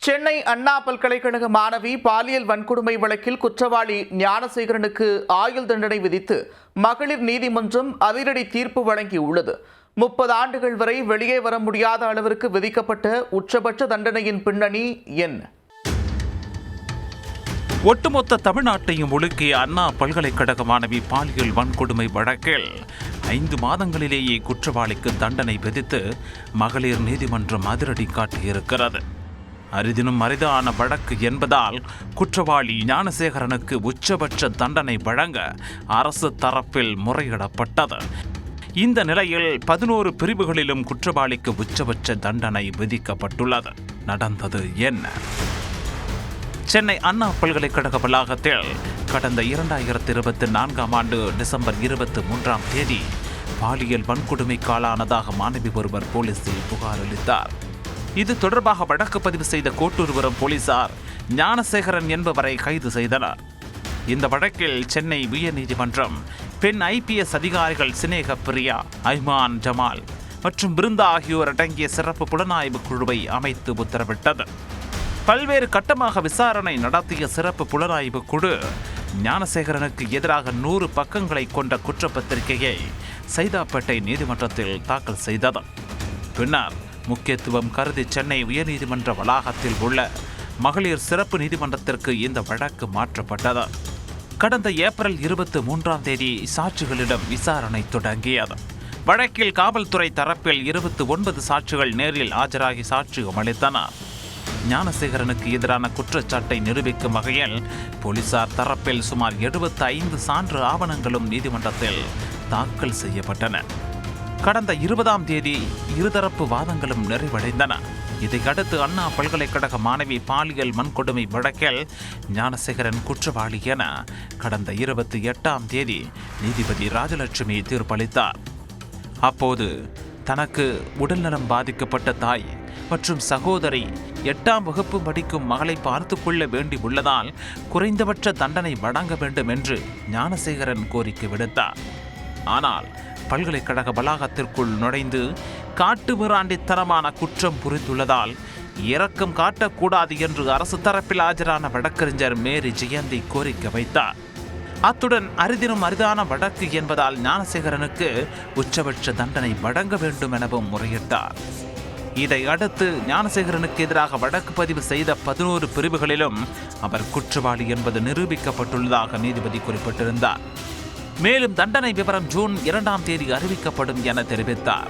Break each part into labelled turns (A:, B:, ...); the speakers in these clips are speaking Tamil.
A: சென்னை அண்ணா பல்கலைக்கழக மாணவி பாலியல் வன்கொடுமை வழக்கில் குற்றவாளி ஞானசேகரனுக்கு ஆயுள் தண்டனை விதித்து மகளிர் நீதிமன்றம் அதிரடி தீர்ப்பு வழங்கியுள்ளது. 30 ஆண்டுகள் வரை வெளியே வர முடியாத அளவிற்கு விதிக்கப்பட்ட உச்சபட்ச தண்டனையின் பின்னணி என்ன?
B: ஒட்டுமொத்த தமிழ்நாட்டையும் உலுக்கிய அண்ணா பல்கலைக்கழக மாணவி பாலியல் வன்கொடுமை வழக்கில் 5 மாதங்களிலேயே குற்றவாளிக்கு தண்டனை விதித்து மகளிர் நீதிமன்றம் அதிரடி காட்டியிருக்கிறது. அரிதினும் அரிதான வழக்கு என்பதால் குற்றவாளி ஞானசேகரனுக்கு உச்சபட்ச தண்டனை வழங்க அரசு தரப்பில் முறையிடப்பட்டது. இந்த நிலையில் 11 பிரிவுகளிலும் குற்றவாளிக்கு உச்சபட்ச தண்டனை விதிக்கப்பட்டுள்ளது. நடந்தது என்ன? சென்னை அண்ணா பல்கலைக்கழக வளாகத்தில் கடந்த 2024ஆம் ஆண்டு டிசம்பர் 23ஆம் தேதி பாலியல் வன்கொடுமைக்கு ஆளானதாக மாணவி ஒருவர் போலீசில் புகார் அளித்தார். இது தொடர்பாக வழக்கு பதிவு செய்த கோட்டூர்புரம் போலீசார் ஞானசேகரன் என்பவரை கைது செய்தனர். இந்த வழக்கில் சென்னை உயர்நீதிமன்றம் பெண் IPS அதிகாரிகள் சினேக பிரியா, ஐமான் ஜமால் மற்றும் பிருந்தா ஆகியோர் அடங்கிய சிறப்பு புலனாய்வு குழுவை அமைத்து உத்தரவிட்டது. பல்வேறு கட்டமாக விசாரணை நடத்திய சிறப்பு புலனாய்வு குழு ஞானசேகரனுக்கு எதிராக 100 பக்கங்களை கொண்ட குற்றப்பத்திரிகையை சைதாப்பேட்டை நீதிமன்றத்தில் தாக்கல் செய்தது. பின்னர் முக்கியத்துவம் கருதி சென்னை உயர்நீதிமன்ற வளாகத்தில் உள்ள மகளிர் சிறப்பு நீதிமன்றத்திற்கு இந்த வழக்கு மாற்றப்பட்டது. கடந்த ஏப்ரல் 23ஆம் தேதி சாட்சிகளிடம் விசாரணை தொடங்கியது. வழக்கில் காவல்துறை தரப்பில் 29 சாட்சிகள் நேரில் ஆஜராகி சாட்சியம் அளித்தனர். ஞானசேகரனுக்கு எதிரான குற்றச்சாட்டை நிரூபிக்கும் வகையில் போலீசார் தரப்பில் சுமார் 75 சான்று ஆவணங்களும் நீதிமன்றத்தில் தாக்கல் செய்யப்பட்டன. கடந்த 20ஆம் தேதி இருதரப்பு வாதங்களும் நிறைவடைந்தன. இதையடுத்து அண்ணா பல்கலைக்கழக மாணவி பாலியல் வன்கொடுமை வழக்கில் ஞானசேகரன் குற்றவாளி என கடந்த 28ஆம் தேதி நீதிபதி ராஜலட்சுமி தீர்ப்பளித்தார். அப்போது தனக்கு உடல்நலம் பாதிக்கப்பட்ட தாய் மற்றும் சகோதரி 8ஆம் வகுப்பு படிக்கும் மகளை பார்த்து கொள்ள வேண்டி உள்ளதால் குறைந்தபட்ச தண்டனை வழங்க வேண்டும் என்று ஞானசேகரன் கோரிக்கை விடுத்தார். ஆனால் பல்கலைக்கழக வளாகத்திற்குள் நுழைந்து காட்டுமிராண்டித்தனமான குற்றம் புரிந்துள்ளதால் இரக்கம் காட்டக்கூடாது என்று அரசு தரப்பில் ஆஜரான வழக்கறிஞர் மேரி ஜெயந்தி கோரிக்கை வைத்தார். அத்துடன் அரிதினும் அரிதான வழக்கு என்பதால் ஞானசேகரனுக்கு உச்சபட்ச தண்டனை வழங்க வேண்டும் எனவும் முறையிட்டார். இதை அடுத்து ஞானசேகரனுக்கு எதிராக வழக்கு பதிவு செய்த 11 பிரிவுகளிலும் அவர் குற்றவாளி என்பது நிரூபிக்கப்பட்டுள்ளதாக நீதிபதி குறிப்பிட்டிருந்தார். மேலும் தண்டனை விவரம் ஜூன் 2ஆம் தேதி அறிவிக்கப்படும் என தெரிவித்தார்.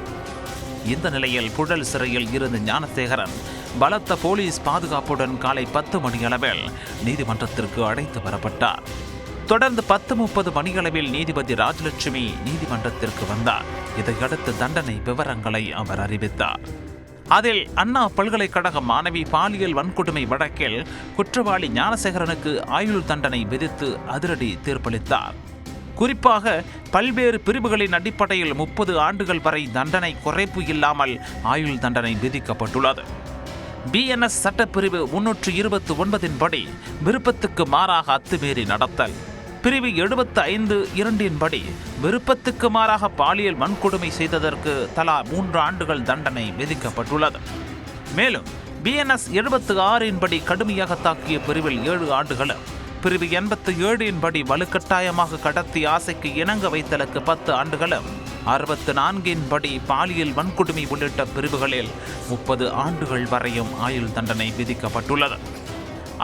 B: இந்த நிலையில் புழல் சிறையில் இருந்த ஞானசேகரன் பலத்த போலீஸ் பாதுகாப்புடன் காலை 10 மணியளவில் நீதிமன்றத்திற்கு அழைத்து வரப்பட்டார். தொடர்ந்து 10:30 மணியளவில் நீதிபதி ராஜலட்சுமி நீதிமன்றத்திற்கு வந்தார். இதையடுத்து தண்டனை விவரங்களை அவர் அறிவித்தார். அதில் அண்ணா பல்கலைக்கழக மாணவி பாலியல் வன்கொடுமை வழக்கில் குற்றவாளி ஞானசேகரனுக்கு ஆயுள் தண்டனை விதித்து அதிரடி தீர்ப்பளித்தார். குறிப்பாக பல்வேறு பிரிவுகளின் அடிப்படையில் 30 ஆண்டுகள் வரை தண்டனை குறைப்பு இல்லாமல் ஆயுள் தண்டனை விதிக்கப்பட்டுள்ளது. BNS சட்டப்பிரிவு 329 படி விருப்பத்துக்கு மாறாக அத்துமீறி நடத்தல், பிரிவு 75(2) படி விருப்பத்துக்கு மாறாக பாலியல் வன்கொடுமை செய்ததற்கு தலா 3 ஆண்டுகள் தண்டனை விதிக்கப்பட்டுள்ளது. மேலும் BNS 76 படி கடுமையாக தாக்கிய பிரிவில் 7 ஆண்டுகளும், பிரிவு 87 படி வலுக்கட்டாயமாக கடத்தி ஆசைக்கு இணங்க வைத்தலுக்கு 10 ஆண்டுகளும், 64 படி பாலியல் வன்கொடுமை உள்ளிட்ட பிரிவுகளில் 30 ஆண்டுகள் வரையும் ஆயுள் தண்டனை விதிக்கப்பட்டுள்ளது.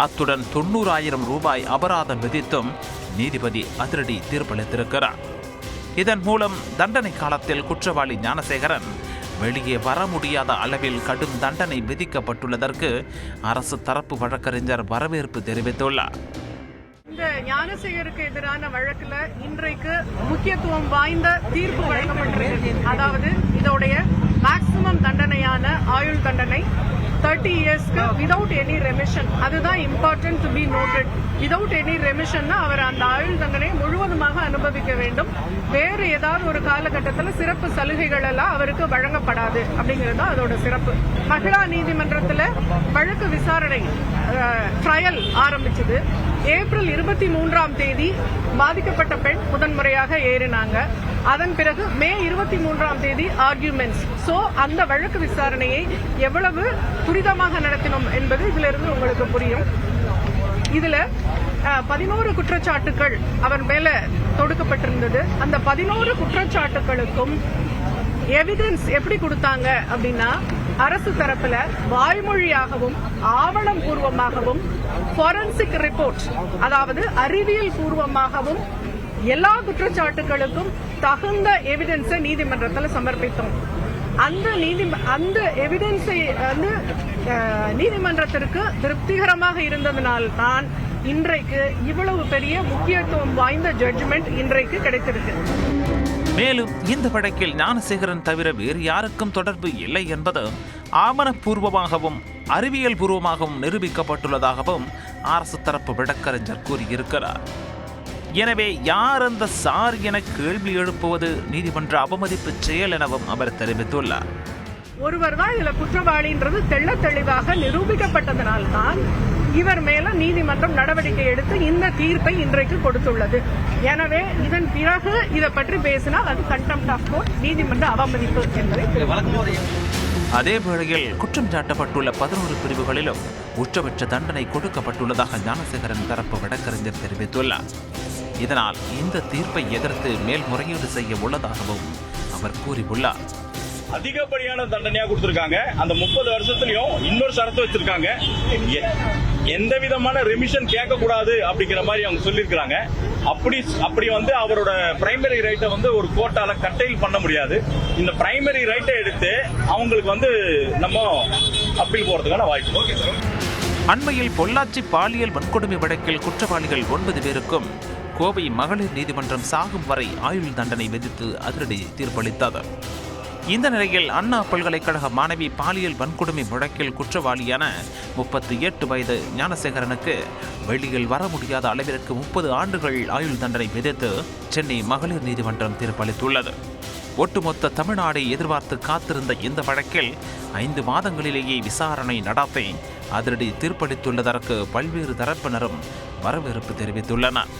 B: அத்துடன் 90,000 ரூபாய் அபராதம் விதித்தும் நீதிபதி அதிரடி தீர்ப்பளித்திருக்கிறார். இதன் மூலம் தண்டனை காலத்தில் குற்றவாளி ஞானசேகரன் வெளியே வர முடியாத அளவில் கடும் தண்டனை விதிக்கப்பட்டுள்ளதற்கு அரசு தரப்பு வழக்கறிஞர் வரவேற்பு தெரிவித்துள்ளார்.
C: இந்த ஞானசேகருக்கு எதிரான வழக்குல இன்றைக்கு முக்கியத்துவம் வாய்ந்த தீர்ப்பு வழங்கப்பட்டிருக்கு. அதாவது இதோடைய மேக்சிமம் தண்டனையான ஆயுள் தண்டனை 30 இயர்ஸ்க்கு விதவுட் எனி ரெமிஷன். அதுதான் important to be noted. Without any ரெமிஷன்னா அவர் அந்த ஆயுள் தண்டனை முழுவதுமாக அனுபவிக்க வேண்டும். வேறு ஏதாவது ஒரு காலகட்டத்தில் சிறப்பு சலுகைகள் எல்லாம் அவருக்கு வழங்கப்படாது அப்படிங்கிறது அதோட சிறப்பு. மகிழா நீதிமன்றத்தில் வழக்கு விசாரணை ட்ரையல் ஆரம்பிச்சது. ஏப்ரல் 23ஆம் தேதி பாதிக்கப்பட்ட பெண் முதன்முறையாக ஏறினாங்க. அதன் பிறகு மே 23ஆம் தேதி ஆர்கியூமெண்ட்ஸ். சோ அந்த வழக்கு விசாரணையை எவ்வளவு துரிதமாக நடத்தினோம் என்பது இதிலிருந்து உங்களுக்கு புரியும். இதுல 11 குற்றச்சாட்டுகள் அவர் மேல தொடுக்கப்பட்டிருந்தது. அந்த 11 குற்றச்சாட்டுகளுக்கும் எவிடன்ஸ் எப்படி கொடுத்தாங்க அப்படின்னா, அரசு தரப்புல வாய்மொழியாகவும் ஆவணம் பூர்வமாகவும் ஃபாரன்சிக் ரிப்போர்ட், அதாவது அறிவியல் பூர்வமாகவும் எல்லா குற்றச்சாட்டுகளுக்கும் தகுந்த எவிடன்ஸை நீதிமன்றத்தில் சமர்ப்பித்தோம். அந்த எவிடன்ஸை வந்து நீதிமன்றத்திற்கு திருப்திகரமாக இருந்ததனால் தான் இன்றைக்கு இவ்வளவு பெரிய முக்கியத்துவம் வாய்ந்த ஜட்ஜ்மெண்ட் இன்றைக்கு கிடைத்திருக்கு.
B: மேலும் இந்த வழக்கில் ஞானசேகரன் தவிர வேறு யாருக்கும் தொடர்பு இல்லை என்பது ஆவணப்பூர்வமாகவும் அறிவியல் பூர்வமாகவும் நிரூபிக்கப்பட்டுள்ளதாகவும் அரசு தரப்பு வழக்கறிஞர் கூறியிருக்கிறார். எனவே யார் அந்த சார் என கேள்வி எழுப்புவது நீதிமன்ற அவமதிப்பு செயல் எனவும் அவர் தெரிவித்துள்ளார்.
C: ஒருவர் தான் இதுல குற்றவாளின்றது தெள்ள தெளிவாக நிரூபிக்கப்பட்டதனால்தான் இவர் மேல நீதிமன்றம் நடவடிக்கை எடுத்து இந்த தீர்ப்பை இன்றைக்கு கொடுத்துள்ளது. எனவே இதன் பிறகு இதை பற்றி பேசினால் அது கண்டெம்ட் ஆஃப் கோர்ட், நீதிமன்ற அவமதிப்பு என்பதை.
B: அதே வேளையில் குற்றம் சாட்டப்பட்டுள்ள 11 பிரிவுகளிலும் உச்சபட்ச தண்டனை கொடுக்கப்பட்டுள்ளதாக ஞானசேகரன் தரப்பு வழக்கறிஞர் தெரிவித்துள்ளார். இதனால் இந்த தீர்ப்பை எதிர்த்து மேல்முறையீடு செய்ய உள்ளதாகவும் அவர் கூறியுள்ளார்.
D: அதிகப்படியான தண்டனையா கொடுத்திருக்காங்க. அந்த 30 வருஷத்துலயும் இன்னொரு சரத்து வச்சிருக்காங்க. எந்த விதமான ரெமிஷன் கேட்க கூடாது அப்படிங்கிற மாதிரி அவங்க சொல்லியிருக்காங்க. அப்படி வந்து அவரோட பிரைமரி ரைட்டை வந்து ஒரு கோர்ட்டால கட்டைல் பண்ண முடியாது. இந்த பிரைமரி ரைட்டை எடுத்து அவங்களுக்கு வந்து நம்ம அப்பீல் போறதுக்கான வாய்ப்பு.
B: அண்மையில் பொள்ளாச்சி பாலியல் வன்கொடுமை வழக்கில் குற்றவாளிகள் 9 பேருக்கும் கோவை மகளிர் நீதிமன்றம் சாகும் வரை ஆயுள் தண்டனை விதித்து அதிரடி தீர்ப்பளித்தது. இந்த நிலையில் அண்ணா பல்கலைக்கழக மாணவி பாலியல் வன்கொடுமை வழக்கில் குற்றவாளியான 38 வயது ஞானசேகரனுக்கு வெளியில் வர முடியாத அளவிற்கு 30 ஆண்டுகள் ஆயுள் தண்டனை விதித்து சென்னை மகளிர் நீதிமன்றம் தீர்ப்பளித்துள்ளது. ஒட்டுமொத்த தமிழ்நாடை எதிர்பார்த்து காத்திருந்த இந்த வழக்கில் 5 மாதங்களிலேயே விசாரணை நடத்தி அதிரடி தீர்ப்பளித்துள்ளதற்கு பல்வேறு தரப்பினரும் வரவேற்பு தெரிவித்துள்ளனர்.